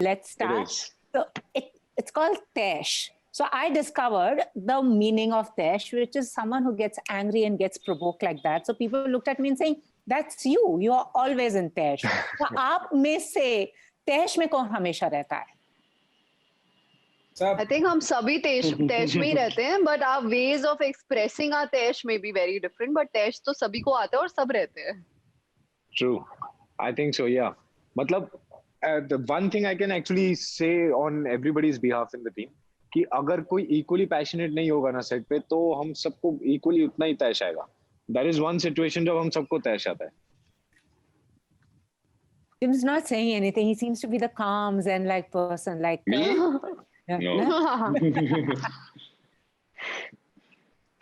Let's start. So it's called Tesh. So I discovered the meaning of Tesh, which is someone who gets angry and gets provoked like that. So people looked at me and saying, that's you. You are always in Tesh. So आप में से Tesh में कौन हमेशा रहता है? I think हम सभी तेज में ही रहते हैं, but our ways of expressing our Tej may be very different, but तेज तो सभी को आता है और सब रहते हैं. True. I think so, yeah. मतलब, the one thing I can actually say on everybody's behalf in the team, कि अगर कोई equally passionate नहीं होगा ना सेट पे, तो हम सबको equally उतना ही तैश आएगा. There is one situation जब हम सबको तैश आता है. Jim's not saying anything. He seems to be the calm zen like person. Like me? No.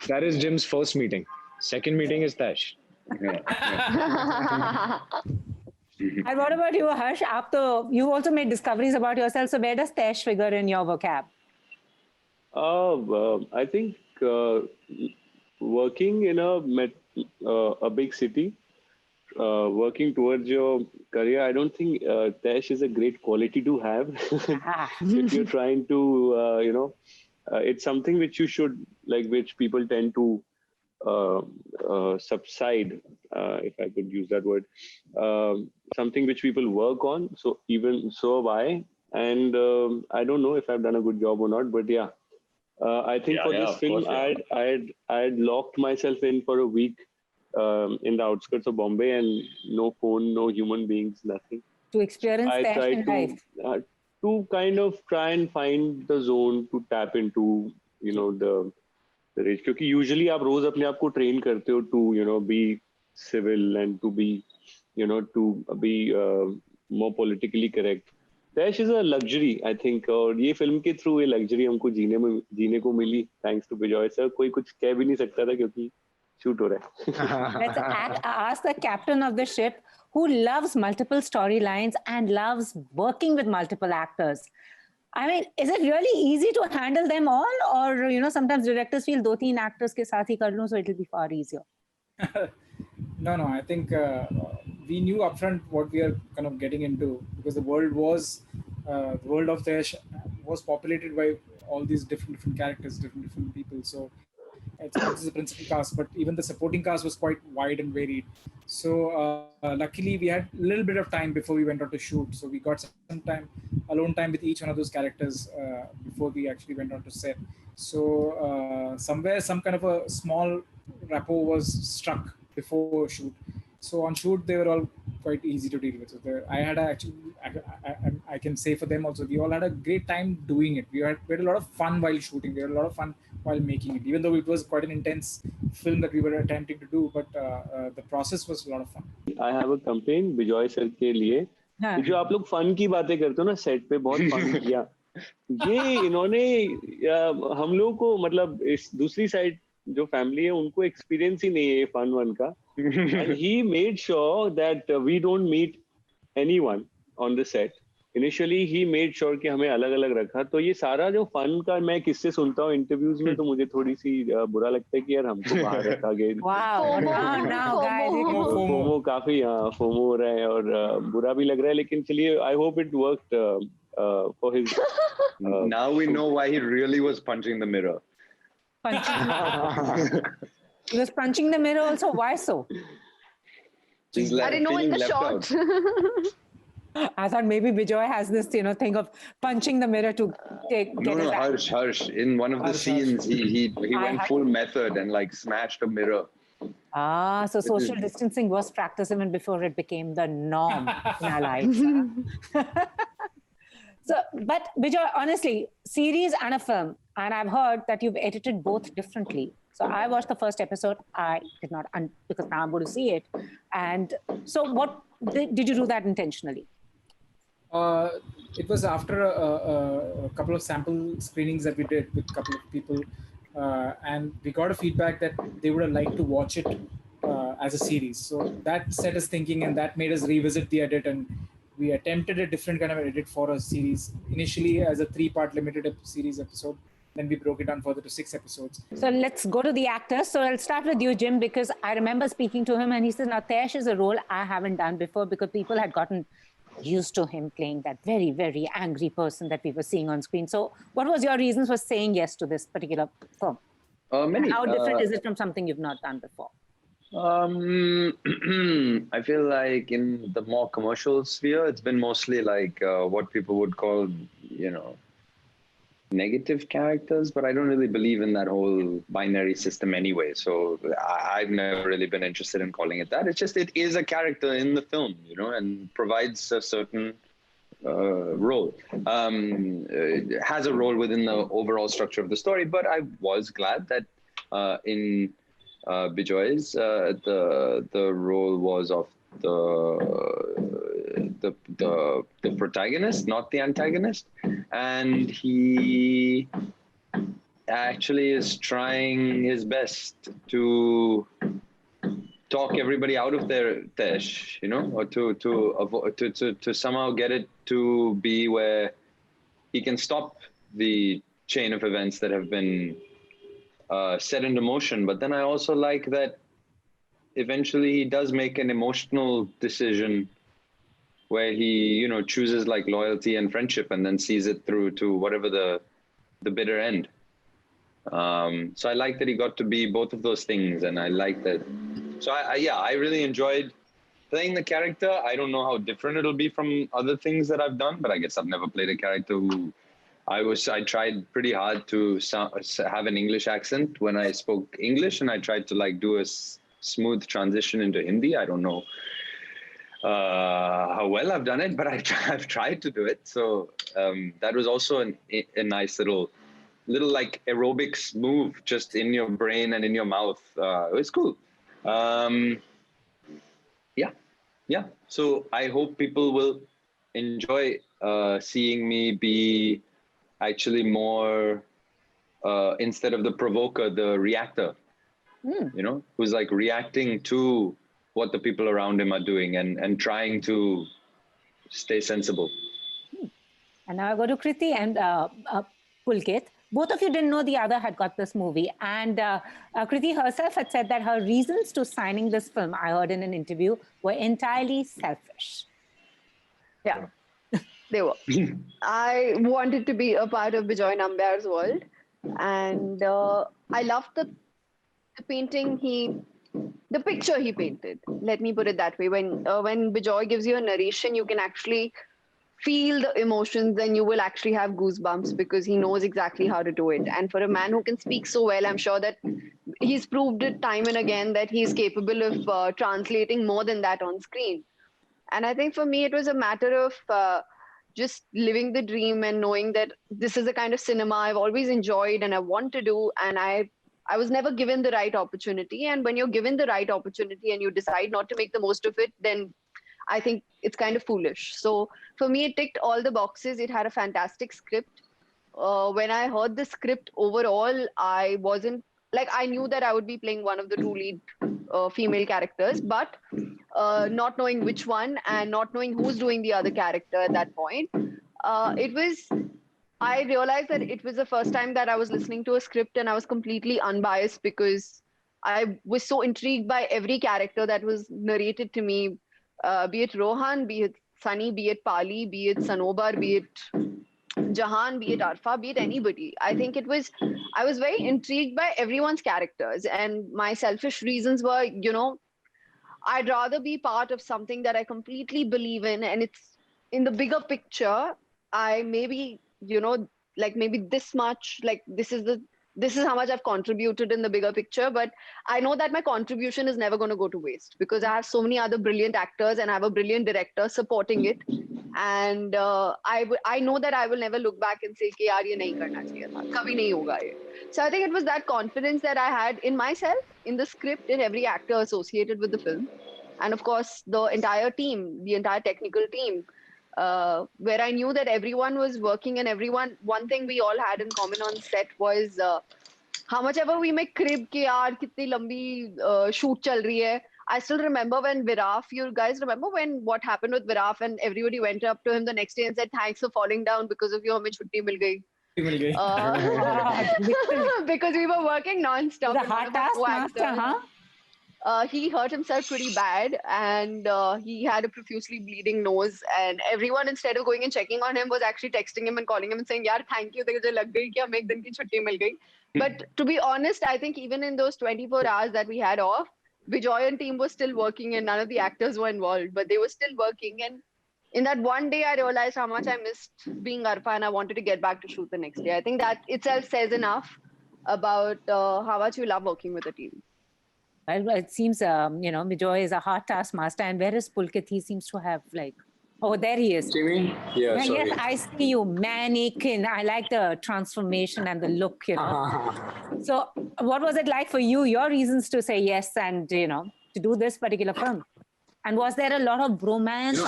That is Jim's first meeting. Second meeting is Tash. And what about you, Harsh? You also made discoveries about yourself. So where does Tash figure in your vocab? I think working in a big city, working towards your career, I don't think Tash is a great quality to have. If you're trying to, it's something which you should, which people tend to subside, if I could use that word, something which people work on. So even so have I. And I don't know if I've done a good job or not, but yeah. I think for this film, I had locked myself in for a week in the outskirts of Bombay, and no phone, no human beings, nothing. To experience Tash in life. To kind of try and find the zone to tap into, the rage. Because usually आप रोज अपने आप को train करते हो to, be civil and to be, to be more politically correct. Tash is a luxury, I think, और ये film के through ये luxury हमको जीने को मिली, thanks to Bijoy sir. कोई कुछ कह भी नहीं सकता था क्योंकि shoot हो रहा है. Let's ask the captain of the ship, who loves multiple storylines and loves working with multiple actors. I mean, is it really easy to handle them all, or sometimes directors feel 2-3 actors के साथ ही कर लूं, so it'll be far easier? No, I think we knew upfront what we are kind of getting into, because the world of Tesh was populated by all these different characters, different people. So it's not just the principal cast, but even the supporting cast was quite wide and varied. So luckily we had a little bit of time before we went on to shoot. So we got some alone time with each one of those characters before we actually went on to set. So somewhere some kind of a small rapport was struck before shoot. So on shoot they were all quite easy to deal with. So I can say for them also, we all had a great time doing it. We had a lot of fun while shooting. We had a lot of fun while making it, even though it was quite an intense film that we were attempting to do, but the process was a lot of fun. I have a complaint Bijoy sir के लिए, जो आप लोग fun की बातें करते हो ना सेट पे, बहुत fun किया. ये इन्होंने हम लोगों को, मतलब इस दूसरी साइड जो फैमिली है उनको एक्सपीरियंस ही नहीं है फन वन का. And he made sure that we don't meet anyone on the set. Initially he made sure कि हमें अलग अलग रखा. तो ये सारा जो फन का मैं किससे सुनता हूँ इंटरव्यूज में, तो मुझे थोड़ी सी बुरा लगता है कि यार हमको बाहर रखा गया. फोमो काफी फोमो हो रहा है और बुरा भी लग रहा है, लेकिन चलिए I hope it worked for his. Now we know why he really was punching the mirror. He was punching the mirror also. Why so? I didn't know in the shot. I thought maybe Bijoy has this, thing of punching the mirror to get No, Harsh. In one of the scenes, he went full method and smashed a mirror. So social distancing was practiced even before it became the norm in our lives. So, but Bijoy, honestly, series and a film, and I've heard that you've edited both differently. So I watched the first episode. I did not, because now I'm going to see it. And so what, did you do that intentionally? It was after a couple of sample screenings that we did with a couple of people. And we got a feedback that they would have liked to watch it as a series. So that set us thinking, and that made us revisit the edit. And we attempted a different kind of edit for a series, initially as a 3-part limited series episode. Then we broke it down further to 6 episodes. So let's go to the actors. So I'll start with you, Jim, because I remember speaking to him and he said, now Tesh is a role I haven't done before, because people had gotten used to him playing that very, very angry person that we were seeing on screen. So what was your reasons for saying yes to this particular film? Many. How different is it from something you've not done before? I feel like in the more commercial sphere, it's been mostly like what people would call, negative characters, but I don't really believe in that whole binary system anyway. So I've never really been interested in calling it that. It's just, it is a character in the film, and provides a certain role. It has a role within the overall structure of the story, but I was glad that in Bijoy's, the role was of the protagonist, not the antagonist, and he actually is trying his best to talk everybody out of their tesh, or to somehow get it to be where he can stop the chain of events that have been set into motion. But then I also like that eventually he does make an emotional decision where he, chooses like loyalty and friendship and then sees it through to whatever the bitter end. So I like that he got to be both of those things. And I like that. So I really enjoyed playing the character. I don't know how different it'll be from other things that I've done, but I guess I've never played a character who I tried pretty hard to have an English accent when I spoke English, and I tried to like do a smooth transition into Hindi. I don't know how well I've done it, but I've tried to do it. So that was also a nice little like aerobics move just in your brain and in your mouth. It was cool. Yeah. So I hope people will enjoy seeing me be actually more instead of the provoker, the reactor. Who's like reacting to what the people around him are doing and trying to stay sensible. And now I go to Kriti and Pulkit. Both of you didn't know the other had got this movie. And Kriti herself had said that her reasons to signing this film, I heard in an interview, were entirely selfish. Yeah, they were. I wanted to be a part of Bijoy Nambiar's world. And I loved the painting the picture he painted. Let me put it that way. When Bijoy gives you a narration, you can actually feel the emotions and you will actually have goosebumps because he knows exactly how to do it. And for a man who can speak so well, I'm sure that he's proved it time and again that he's capable of translating more than that on screen. And I think for me, it was a matter of just living the dream and knowing that this is the kind of cinema I've always enjoyed and I want to do. And I was never given the right opportunity. And when you're given the right opportunity and you decide not to make the most of it, then I think it's kind of foolish. So for me, it ticked all the boxes. It had a fantastic script. When I heard the script overall, I wasn't like, I knew that I would be playing one of the two lead female characters, but not knowing which one and not knowing who's doing the other character at that point, I realized that it was the first time that I was listening to a script and I was completely unbiased because I was so intrigued by every character that was narrated to me, be it Rohan, be it Sunny, be it Pali, be it Sanobar, be it Jahan, be it Arfa, be it anybody. I think I was very intrigued by everyone's characters, and my selfish reasons were, I'd rather be part of something that I completely believe in, and it's in the bigger picture. I maybe, maybe this much, like this is how much I've contributed in the bigger picture, but I know that my contribution is never going to go to waste because I have so many other brilliant actors and I have a brilliant director supporting it. And I know that I will never look back and say, yaar, ye nahi karna chahiye tha. Kabhi nahi hoga ye. So I think it was that confidence that I had in myself, in the script, in every actor associated with the film. And of course, the entire team, the entire technical team, where I knew that everyone was working and one thing we all had in common on set was how much ever we make crib ki yaar kitni lambi shoot chal rahi hai. I still remember when Viraf, you guys remember what happened with Viraf and everybody went up to him the next day and said, thanks for falling down because of you, hame chutti mil gayi. Because we were working non-stop. The hard task master, huh? he hurt himself pretty bad, and he had a profusely bleeding nose. And everyone, instead of going and checking on him, was actually texting him and calling him and saying, "Yaar, thank you, तेरे lag gayi कि हमें एक दिन की छुट्टी मिल गई." But to be honest, I think even in those 24 hours that we had off, Vijay and team was still working, and none of the actors were involved, but they were still working. And in that one day, I realized how much I missed being Arpa, and I wanted to get back to shoot the next day. I think that itself says enough about how much you love working with a team. Well, it seems, Bijoy is a hard task master. And where is Pulkit? He seems to have oh, there he is. Jimmy? Yeah, Yes, sorry. I see you, mannequin. I like the transformation and the look, So what was it like for you, your reasons to say yes and, to do this particular film? And was there a lot of bromance?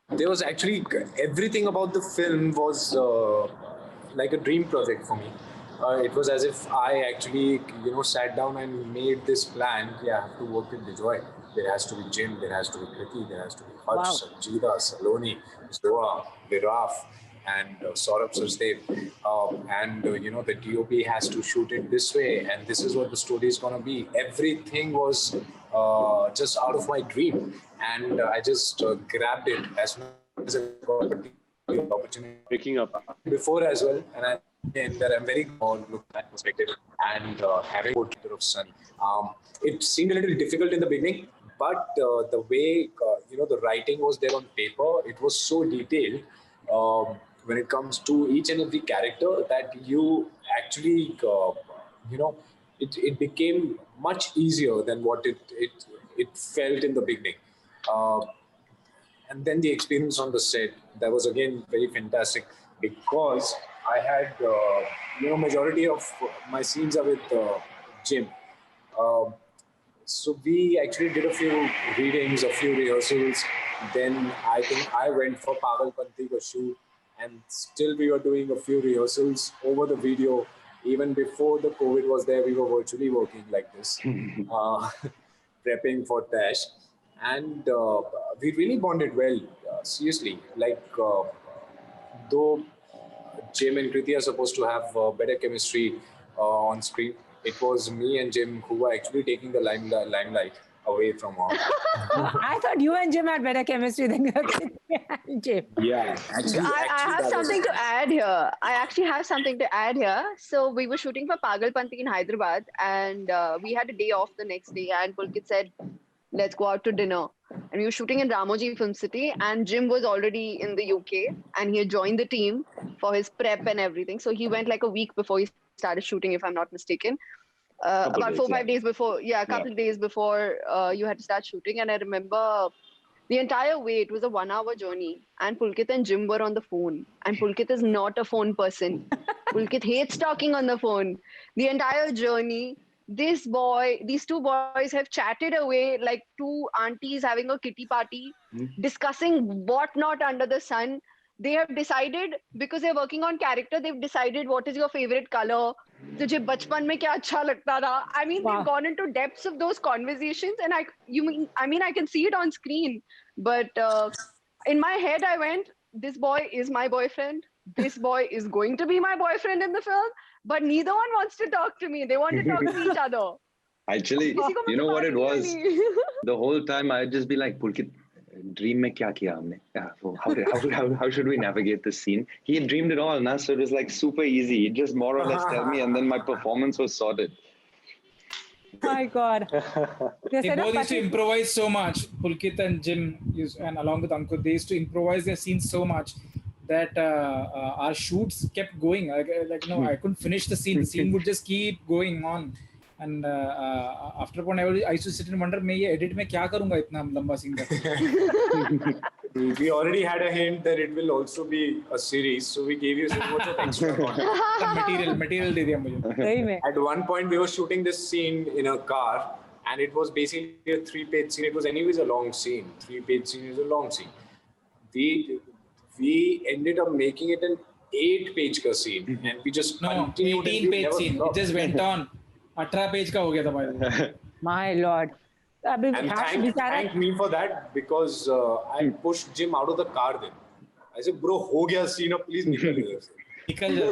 There was actually everything about the film was like a dream project for me. It was as if I actually, sat down and made this plan. Yeah, I have to work with Bijoy. There has to be Jim, there has to be Kriti, there has to be Harsh, Sanjeeda, Saloni, Zoa, Viraf, and Saurabh Sachdev. The DOP has to shoot it this way, and this is what the story is going to be. Everything was just out of my dream, and I just grabbed it as soon as I got the opportunity. Picking up Before as well, and I'm very look at perspective and having portrait of Sunny. It seemed a little difficult in the beginning, but the way the writing was there on paper, it was so detailed when it comes to each and every character that you actually it became much easier than what it felt in the beginning. And then the experience on the set, that was again very fantastic because I had, majority of my scenes are with Jim. So we actually did a few readings, a few rehearsals. Then I think I went for Pagalpanti ka shoot, and still we were doing a few rehearsals over the video. Even before the COVID was there, we were virtually working like this, prepping for Tash. And we really bonded well, seriously. Though Jim and Kriti are supposed to have better chemistry on screen, it was me and Jim who were actually taking the limelight away from her. I thought you and Jim had better chemistry than Jim. Yeah, actually, I have something to add here. I actually have something to add here. So we were shooting for Pagalpanti in Hyderabad, and we had a day off the next day, and Pulkit said, "Let's go out to dinner." And we were shooting in Ramoji Film City, and Jim was already in the UK, and he had joined the team for his prep and everything. So he went like a week before he started shooting, if I'm not mistaken. About 4-5 days before, a couple of days before you had to start shooting. And I remember the entire way, it was a 1-hour journey, and Pulkit and Jim were on the phone. And Pulkit is not a phone person. Pulkit hates talking on the phone. The entire journey, these two boys have chatted away like two aunties having a kitty party, discussing what not under the sun. They have decided, because they're working on character, they've decided what is your favorite color. तुझे बचपन में क्या अच्छा लगता था? I mean, they've gone into depths of those conversations, and I can see it on screen, but in my head I went, this boy is my boyfriend. This boy is going to be my boyfriend in the film, but neither one wants to talk to me. They want to talk to each other. Actually, you know what it was? The whole time I'd just be like, Pulkit, dream mein kya kiya humne? How should we navigate this scene? He had dreamed it all, na? So it was like super easy. He'd just more or less tell me, and then my performance was sorted. My God. They both used to improvise so much. Pulkit and Jim, and along with Ankur, they used to improvise their scenes so much that our shoots kept going. I couldn't finish the scene. The scene would just keep going on. And after a point, I used to sit and wonder, मैं ये edit में क्या करूँगा इतना लंबा scene करके? We already had a hint that it will also be a series, so we gave you so much of extra content. material दे दिया मुझे. At one point, we were shooting this scene in a car, and it was basically a 3-page scene. It was anyways a long scene. 3-page scene is a long scene. We ended up making it an 8-page scene, and we just continued. 18-page scene. It just went on. 18 page का हो गया था भाई. My Lord. And thank me for that, because I pushed Jim out of the car then. I said, bro, हो गया scene, अब please निकल इधर से. निकल जा.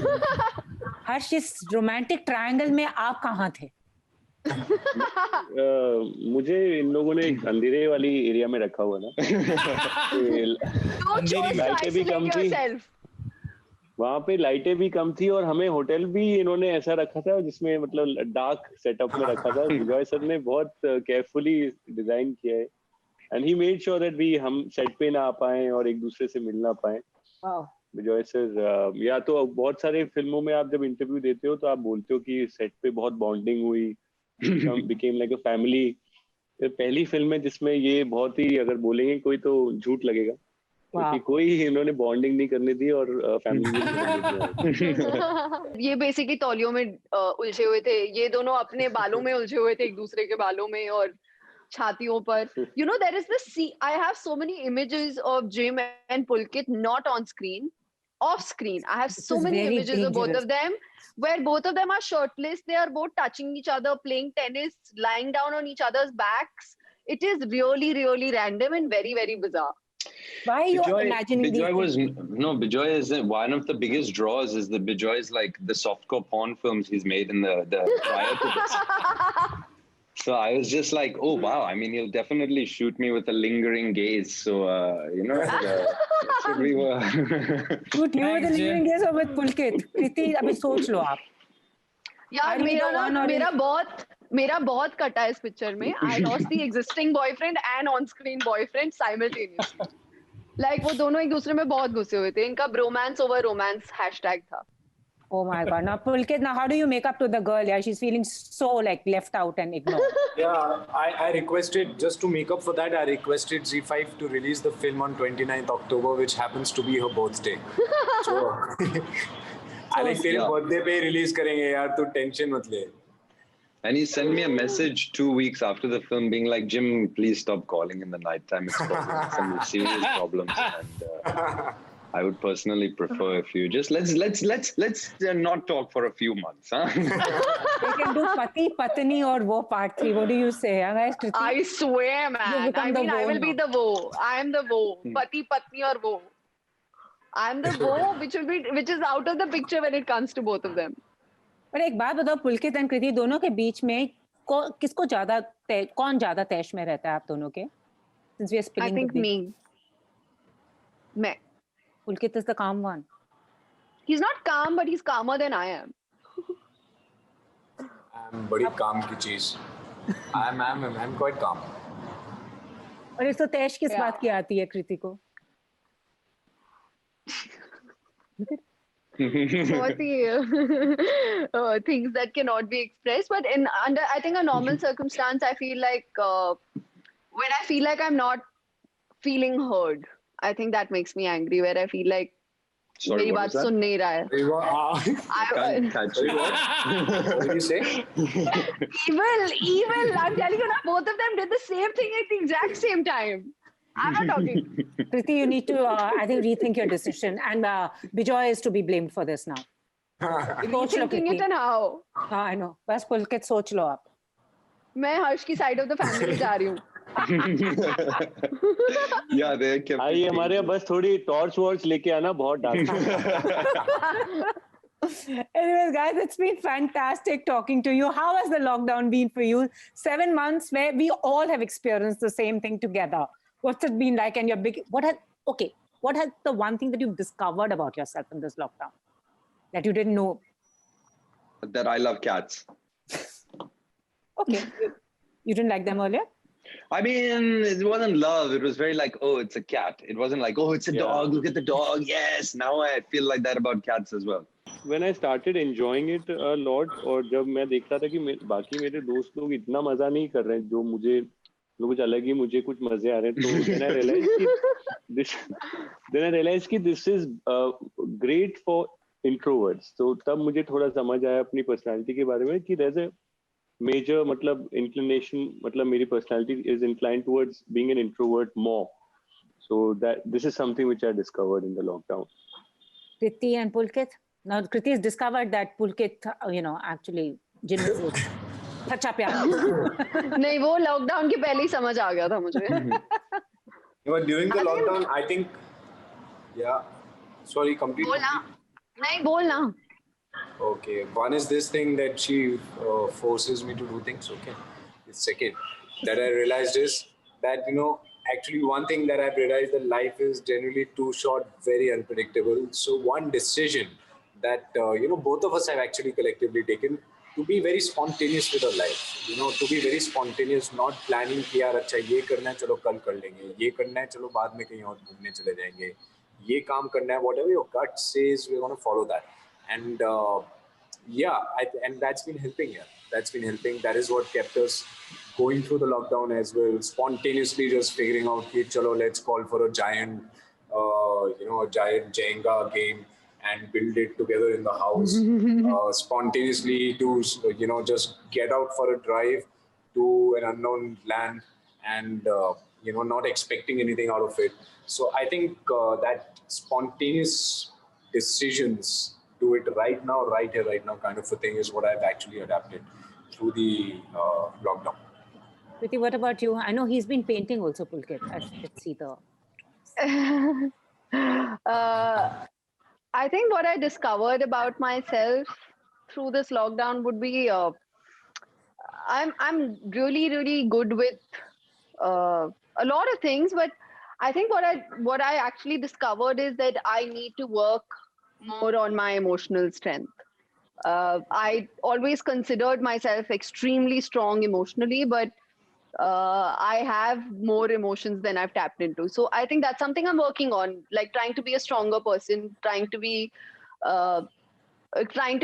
हर्ष, इस रोमांटिक ट्रायंगल में आप कहाँ थे? मुझे इन लोगों ने एक अंधेरे वाली एरिया में रखा हुआ ना। लाइटें भी कम थी वहाँ पे, लाइटें भी कम थी, और हमें होटल भी इन्होंने ऐसा रखा था जिसमें मतलब डार्क सेटअप में रखा था। विजय सर ने बहुत केयरफुली डिजाइन किया है, and he made sure that हम सेट पे ना आ पाए और एक दूसरे से मिल ना पाए। विजय सर, या तो बहुत सारे फिल्मों में आप जब इंटरव्यू देते हो तो आप बोलते हो कि सेट पे बहुत बॉन्डिंग हुई, बिकेम लाइक अ फैमिली। पहली फिल्म है जिसमें ये बहुत ही, अगर बोलेंगे कोई तो झूठ लगेगा, क्योंकि कोई इन्होंने बॉन्डिंग नहीं करने दी और फैमिली ये बेसिकली तौलियों में उलझे हुए थे, ये दोनों अपने बालों में उलझे हुए थे, एक दूसरे के बालों में और छातियों पर। You know, there is this I have so many images of Jim and Pulkit not on screen, off screen. I have so many images of both of them where both of them are shirtless. They are both touching each other, playing tennis, lying down on each other's backs. It is really, really random and very, very bizarre. Why are you imagining Bijoy is one of the biggest draws. Is that Bijoy is like the softcore porn films he's made in the prior to this. So I was just like, oh wow! I mean, he'll definitely shoot me with a lingering gaze. So we were. Shoot you with a lingering gaze or with Pulkit? Kriti, अभी सोच लो आप. यार मेरा बहुत कटा है इस picture में. I lost the existing boyfriend and on-screen boyfriend simultaneously. Like वो दोनों एक दूसरे में बहुत घुसे हुए थे. इनका bromance over romance hashtag था. Oh my God! Now Pulkit, how do you make up to the girl? Yeah, she's feeling so like left out and ignored. Yeah, I requested, just to make up for that, I requested Z5 to release the film on 29th October, which happens to be her birthday. So I like तेरे birthday पे release करेंगे यार, तो tension मत ले. And he sent me a message 2 weeks after the film being like, Jim, please stop calling in the nighttime. It's causing some serious problems. And I would personally prefer if you just let's not talk for a few months. Huh? They can do Pati Patni or Wo Part 3. What do you say? Guys, I swear, man. I mean, I will be the Wo. I am the Wo. Pati Patni or Wo. I am the Wo, which is out of the picture when it comes to both of them. पर एक बात बताओ, पुलकित और कृति दोनों के बीच में किसको कौन ज्यादा तैश में रहता है आप दोनों के? Since we are spilling I think me. मैं. Pulkit is the calm one. He's not calm, but he's calmer than I am. I'm बड़ी calm की चीज. I'm quite calm. और इस तो तैश किस बात की आती है कृति को? Things that cannot be expressed, but under I think a normal circumstance, I feel like when I feel like I'm not feeling heard, I think that makes me angry. Where I feel like मेरी बात सुन नहीं रहा है. What did you say? Evil. I'm telling you now, both of them did the same thing at the exact same time. I'm not talking. Kriti, you need to, I think, rethink your decision. And Bijoy is to be blamed for this now. Rethinking it and how? I know. बस पुलकित सोच लो आप. मैं हर्ष की side of the family जा रही हूँ. Yeah, they kept. आई हमारे यहाँ बस थोड़ी टॉर्च वॉर्च लेके आना, बहुत dance. Anyways, guys, it's been fantastic talking to you. How has the lockdown been for you? 7 months where we all have experienced the same thing together. What's it been like? And what has the one thing that you've discovered about yourself in this lockdown that you didn't know? That I love cats. Okay. You didn't like them earlier? I mean, it wasn't love. It was very like, oh, it's a cat. It wasn't like, oh, it's a dog. Look at the dog. Yes. Now I feel like that about cats as well. When I started enjoying it a lot, और जब मैं देख रहा था कि बाकी मेरे दोस्त लोग इतना मजा नहीं कर रहे हैं, जो मुझे कुछ अलग ही मुझे कुछ मजे आ रहे हैं, तो then I realized कि this is great for introverts. तो तब मुझे थोड़ा समझ आया अपनी personality के बारे में कि there's a major मतलब inclination, मतलब मेरी personality is inclined towards being an introvert more. So that this is something which I discovered in the lockdown. Kriti and Pulkit? Now Kriti has discovered that Pulkit, actually Jim अच्छा प्यार. नहीं, वो lockdown के पहले ही समझ आ गया था मुझे. But during the lockdown, I think, sorry, completely. बोलना. नहीं, बोलना. Okay, one is this thing that she forces me to do things. Okay, the second that I realized is that actually one thing that I've realized that life is generally too short, very unpredictable. So one decision that both of us have actually collectively taken to be very spontaneous with our life. To be very spontaneous, not planning कि यार अच्छा ये करना है चलो कल कर लेंगे, ये करना है चलो बाद में कहीं और घूमने चले जाएंगे, ये काम करना है, whatever your gut says, we're going to follow that. And and that's been helping. Yeah, that's been helping. That is what kept us going through the lockdown as well. Spontaneously just figuring out, hey, chalo, let's call for a giant, a giant Jenga game and build it together in the house. Spontaneously to just get out for a drive to an unknown land and not expecting anything out of it. So I think that spontaneous decisions, do it right now, right here, right now kind of a thing is what I've actually adapted through the lockdown. Kriti, what about you? I know he's been painting also, Pulkit. I should see the... I think what I discovered about myself through this lockdown would be I'm really, really good with a lot of things, but I think what I actually discovered is that I need to work more on my emotional strength. I always considered myself extremely strong emotionally, but I have more emotions than I've tapped into. So I think that's something I'm working on, like trying to be a stronger person, trying to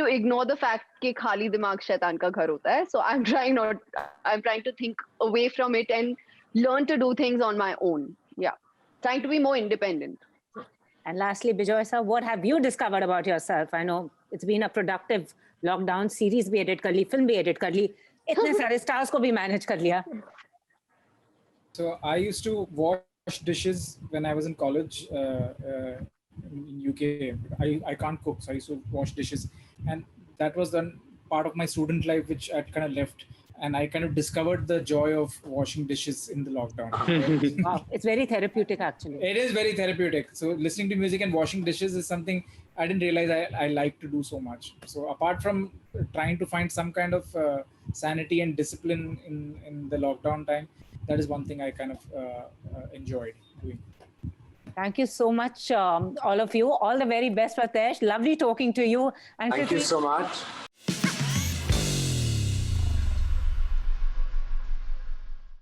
ignore the fact that khali dimag shaitan ka ghar hota hai. So I'm trying to think away from it and learn to do things on my own. Yeah. Trying to be more independent. And lastly, Bijoy sir, what have you discovered about yourself? I know it's been a productive lockdown. Series bhi edit kar li, film bhi edit kar li. Itne sare stars ko bhi manage kar liya. So I used to wash dishes when I was in college in UK. I can't cook, so I used to wash dishes. And that was then part of my student life, which I kind of left. And I kind of discovered the joy of washing dishes in the lockdown. Wow, it's very therapeutic actually. It is very therapeutic. So listening to music and washing dishes is something I didn't realize I like to do so much. So apart from trying to find some kind of sanity and discipline in the lockdown time, that is one thing I kind of enjoyed doing. Thank you so much, all of you. All the very best for Tesh. Lovely talking to you. And Thank you so much.